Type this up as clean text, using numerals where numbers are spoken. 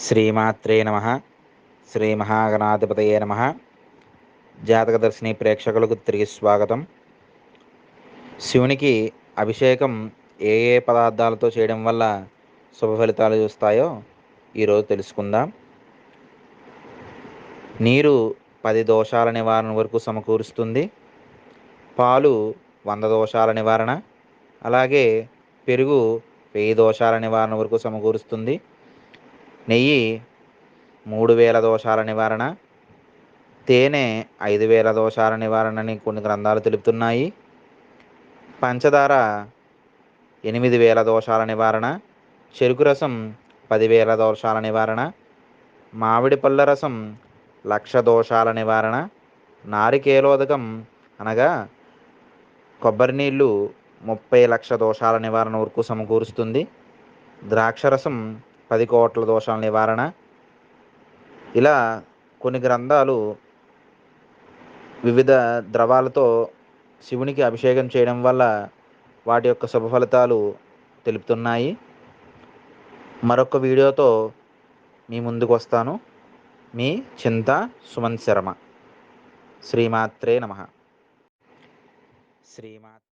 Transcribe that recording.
శ్రీమాత్రే నమః. శ్రీ మహాగణాధిపతయే నమః. జాతకదర్శిని ప్రేక్షకులకు తిరిగి స్వాగతం. శివునికి అభిషేకం ఏ ఏ పదార్థాలతో చేయడం వల్ల శుభ ఫలితాలు చూస్తాయో ఈరోజు తెలుసుకుందాం. నీరు 10 దోషాల నివారణ వరకు సమకూరుస్తుంది. పాలు 100 దోషాల నివారణ, అలాగే పెరుగు 1000 దోషాల నివారణ వరకు సమకూరుస్తుంది. నెయ్యి 3000 దోషాల నివారణ, తేనె 5000 దోషాల నివారణని కొన్ని గ్రంథాలు తెలుపుతున్నాయి. పంచదార 8000 దోషాల నివారణ, చెరుకు రసం 10,000 దోషాల నివారణ, మామిడి పళ్ళ రసం 1,00,000 దోషాల నివారణ, నారికేలోదకం అనగా కొబ్బరి నీళ్ళు 30,00,000 దోషాల నివారణ వరకు సమకూరుస్తుంది. ద్రాక్షరసం 10 కోట్ల దోషాల నివారణ. ఇలా కొన్ని గ్రంథాలు వివిధ ద్రవాలతో శివునికి అభిషేకం చేయడం వల్ల వాటి యొక్క శుభ ఫలితాలు తెలుపుతున్నాయి. మరొక వీడియోతో మీ ముందుకు వస్తాను. మీ చింతా సుమన్ శర్మ. శ్రీమాత్రే నమః.